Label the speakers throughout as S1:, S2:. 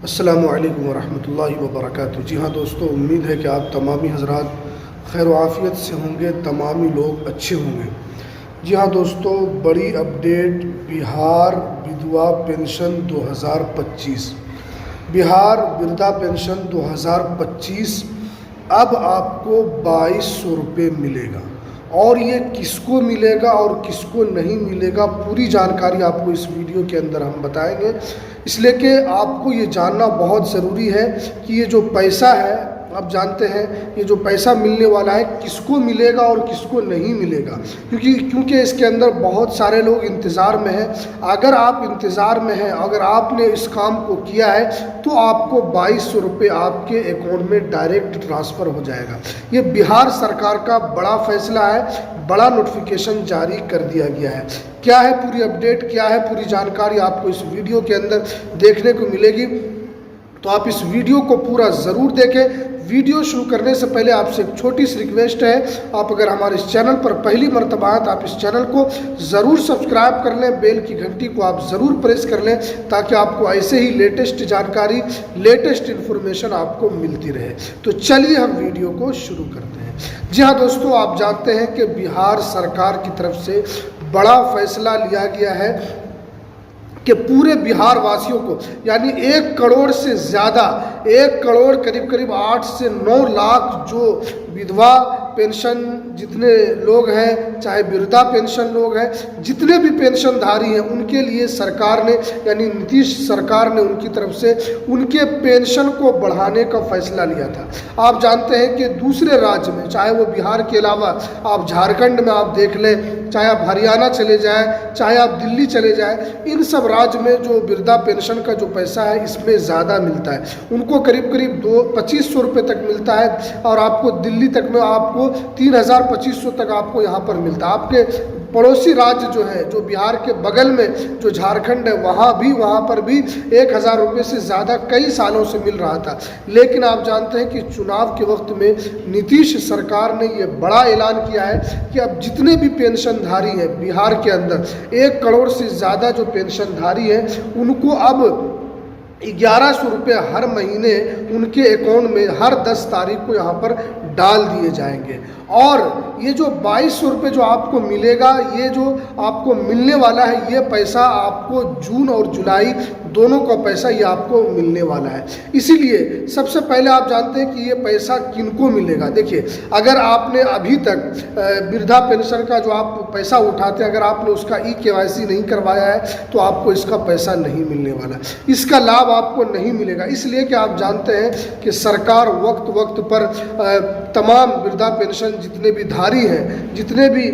S1: अस्सलामु अलैकुम वरहमतुल्लाहि वबरकातुहू। जी हाँ दोस्तों, उम्मीद है कि आप तमामी हज़रात खैर व आफ़ियत से होंगे, तमामी लोग अच्छे होंगे। जी हाँ दोस्तों, बड़ी अपडेट बिहार विधवा पेंशन 2025। बिहार वृद्धा पेंशन 2025 अब आपको 2200 रुपये मिलेगा। और ये किसको मिलेगा और किसको नहीं मिलेगा, पूरी जानकारी आपको इस वीडियो के अंदर हम बताएंगे। इसलिए कि आपको ये जानना बहुत ज़रूरी है कि ये जो पैसा है, आप जानते हैं ये जो पैसा मिलने वाला है किसको मिलेगा और किसको नहीं मिलेगा, क्योंकि इसके अंदर बहुत सारे लोग इंतज़ार में हैं। अगर आप इंतज़ार में हैं, अगर आपने इस काम को किया है तो आपको 2200 रुपये आपके अकाउंट में डायरेक्ट ट्रांसफ़र हो जाएगा। ये बिहार सरकार का बड़ा फैसला है, बड़ा नोटिफिकेशन जारी कर दिया गया है। क्या है पूरी अपडेट, क्या है पूरी जानकारी, आपको इस वीडियो के अंदर देखने को मिलेगी। तो आप इस वीडियो को पूरा ज़रूर देखें। वीडियो शुरू करने से पहले आपसे एक छोटी सी रिक्वेस्ट है, आप अगर हमारे इस चैनल पर पहली मर्तबा हैं तो आप इस चैनल को ज़रूर सब्सक्राइब कर लें, बेल की घंटी को आप ज़रूर प्रेस कर लें, ताकि आपको ऐसे ही लेटेस्ट जानकारी, लेटेस्ट इन्फॉर्मेशन आपको मिलती रहे। तो चलिए हम वीडियो को शुरू करते हैं। जी हाँ दोस्तों, आप जानते हैं कि बिहार सरकार की तरफ से बड़ा फैसला लिया गया है कि पूरे बिहार वासियों को, यानी 1 करोड़ से ज़्यादा, 1 करोड़ करीब 8 से 9 लाख जो विधवा पेंशन जितने लोग हैं, चाहे वृद्धा पेंशन लोग हैं, जितने भी पेंशनधारी हैं, उनके लिए सरकार ने, यानी नीतीश सरकार ने उनकी तरफ से उनके पेंशन को बढ़ाने का फैसला लिया था। आप जानते हैं कि दूसरे राज्य में, चाहे वो बिहार के अलावा आप झारखंड में आप देख लें, चाहे आप हरियाणा चले जाएं, चाहे आप दिल्ली चले जाएं, इन सब राज्य में जो वृद्धा पेंशन का जो पैसा है इसमें ज़्यादा मिलता है। उनको करीब 2500 रुपये तक मिलता है, और आपको दिल्ली तक में आपको 3000-2500 तक आपको यहाँ पर मिलता है। आपके पड़ोसी राज्य जो है, जो बिहार के बगल में जो झारखंड है, वहाँ पर भी 1000 रुपये से ज़्यादा कई सालों से मिल रहा था। लेकिन आप जानते हैं कि चुनाव के वक्त में नीतीश सरकार ने ये बड़ा ऐलान किया है कि अब जितने भी पेंशनधारी हैं बिहार के अंदर, 1 करोड़ से ज़्यादा जो पेंशनधारी हैं, उनको अब 1100 रुपये हर महीने उनके अकाउंट में हर 10 तारीख को यहाँ पर डाल दिए जाएंगे। और ये जो 2200 रुपये जो आपको मिलेगा, ये जो आपको मिलने वाला है, ये पैसा आपको जून और जुलाई दोनों का पैसा ये आपको मिलने वाला है। इसीलिए सबसे पहले आप जानते हैं कि ये पैसा किनको मिलेगा। देखिए, अगर आपने अभी तक वृद्धा पेंशन का जो आप पैसा उठाते हैं, अगर आपने उसका KYC नहीं करवाया है तो आपको इसका पैसा नहीं मिलने वाला, इसका लाभ आपको नहीं मिलेगा। इसलिए कि आप जानते हैं कि सरकार वक्त पर तमाम वृद्धा पेंशन जितने भी धारी हैं, जितने भी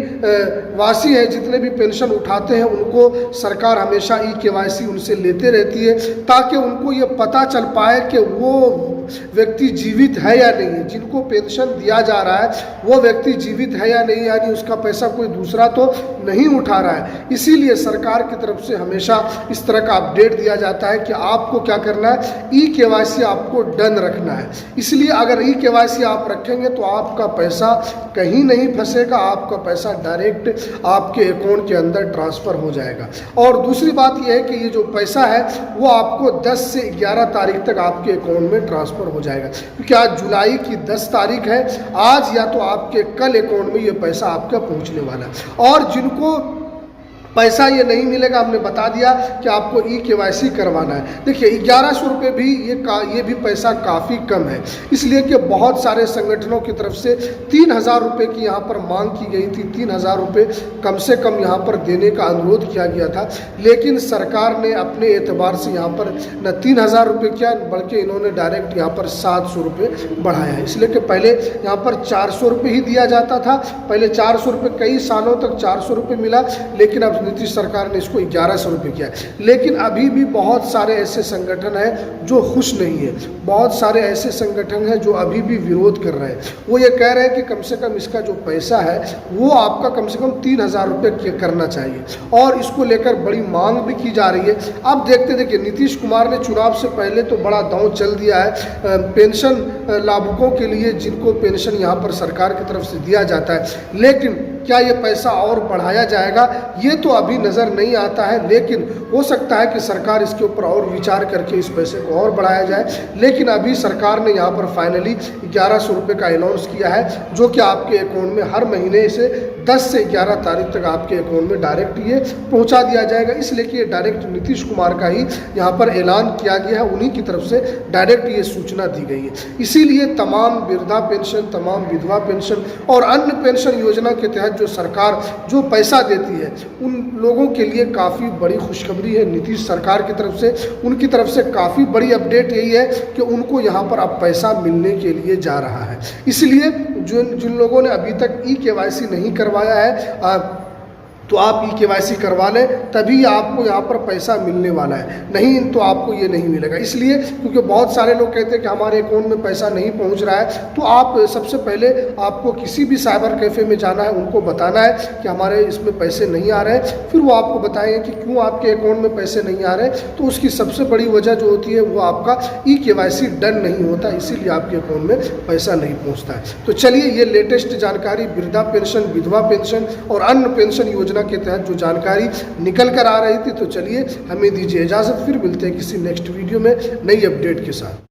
S1: वासी हैं, जितने भी पेंशन उठाते हैं, उनको सरकार हमेशा KYC उनसे लेते रहती है, ताकि उनको ये पता चल पाए कि वो व्यक्ति जीवित है या नहीं है। जिनको पेंशन दिया जा रहा है वो व्यक्ति जीवित है या नहीं, यानी उसका पैसा कोई दूसरा तो नहीं उठा रहा है। इसीलिए सरकार की तरफ से हमेशा इस तरह का अपडेट दिया जाता है कि आपको क्या करना है, KYC आपको डन रखना है। इसलिए अगर KYC आप रखेंगे तो आपका पैसा कहीं नहीं फंसेगा, आपका पैसा डायरेक्ट आपके अकाउंट के अंदर ट्रांसफ़र हो जाएगा। और दूसरी बात यह है कि ये जो पैसा है वो आपको 10 से 11 तारीख तक आपके अकाउंट में ट्रांसफ़र हो जाएगा, क्योंकि आज जुलाई की 10 तारीख है। आज या तो आपके कल अकाउंट में ये पैसा आपका पहुंचने वाला है। और जिनको पैसा ये नहीं मिलेगा, हमने बता दिया कि आपको KYC करवाना है। देखिए, 1100 रुपये भी ये भी पैसा काफ़ी कम है, इसलिए कि बहुत सारे संगठनों की तरफ से 3000 रुपये की यहाँ पर मांग की गई थी। 3000 रुपये कम से कम यहाँ पर देने का अनुरोध किया गया था, लेकिन सरकार ने अपने एतबार से यहाँ पर न 3000 रुपये किया, बल्कि इन्होंने डायरेक्ट यहाँ पर 700 रुपये बढ़ाया है। इसलिए कि पहले यहाँ पर 400 रुपये ही दिया जाता था, पहले 400 रुपये, कई सालों तक 400 रुपये मिला, लेकिन अब नीतीश सरकार ने इसको 1100 रुपये किया है। लेकिन अभी भी बहुत सारे ऐसे संगठन हैं जो खुश नहीं है, बहुत सारे ऐसे संगठन हैं जो अभी भी विरोध कर रहे हैं। वो ये कह रहे हैं कि कम से कम इसका जो पैसा है वो आपका कम से कम 3000 रुपये करना चाहिए, और इसको लेकर बड़ी मांग भी की जा रही है। अब देखिए, नीतीश कुमार ने चुनाव से पहले तो बड़ा दांव चल दिया है पेंशन लाभुकों के लिए, जिनको पेंशन यहाँ पर सरकार की तरफ से दिया जाता है। लेकिन क्या ये पैसा और बढ़ाया जाएगा, ये तो अभी नज़र नहीं आता है, लेकिन हो सकता है कि सरकार इसके ऊपर और विचार करके इस पैसे को और बढ़ाया जाए। लेकिन अभी सरकार ने यहाँ पर फाइनली 1100 रुपये का अनाउंस किया है, जो कि आपके अकाउंट में हर महीने से 10 से 11 तारीख तक आपके अकाउंट में डायरेक्ट ये पहुँचा दिया जाएगा। इसलिए कि ये डायरेक्ट नीतीश कुमार का ही यहाँ पर ऐलान किया गया है, उन्हीं की तरफ से डायरेक्ट ये सूचना दी गई है। इसीलिए तमाम वृद्धा पेंशन, तमाम विधवा पेंशन और अन्य पेंशन योजना के तहत जो सरकार जो पैसा देती है, उन लोगों के लिए काफ़ी बड़ी खुशखबरी है नीतीश सरकार की तरफ से। उनकी तरफ से काफ़ी बड़ी अपडेट यही है कि उनको यहाँ पर अब पैसा मिलने के लिए जा रहा है। इसलिए जिन लोगों ने अभी तक KYC नहीं करवाया है, तो आप KYC करवा लें, तभी आपको यहाँ पर पैसा मिलने वाला है, नहीं तो आपको ये नहीं मिलेगा। इसलिए क्योंकि बहुत सारे लोग कहते हैं कि हमारे अकाउंट में पैसा नहीं पहुँच रहा है, तो आप सबसे पहले आपको किसी भी साइबर कैफ़े में जाना है, उनको बताना है कि हमारे इसमें पैसे नहीं आ रहे हैं। फिर वो आपको बताएंगे कि क्यों आपके अकाउंट में पैसे नहीं आ रहे, तो उसकी सबसे बड़ी वजह जो होती है वो आपका KYC डन नहीं होता, इसीलिए आपके अकाउंट में पैसा नहीं पहुँचता है। तो चलिए, ये लेटेस्ट जानकारी वृद्धा पेंशन, विधवा पेंशन और अन्य पेंशन योजना के तहत जो जानकारी निकल कर आ रही थी, तो चलिए हमें दीजिए इजाज़त, फिर मिलते हैं किसी नेक्स्ट वीडियो में नई अपडेट के साथ।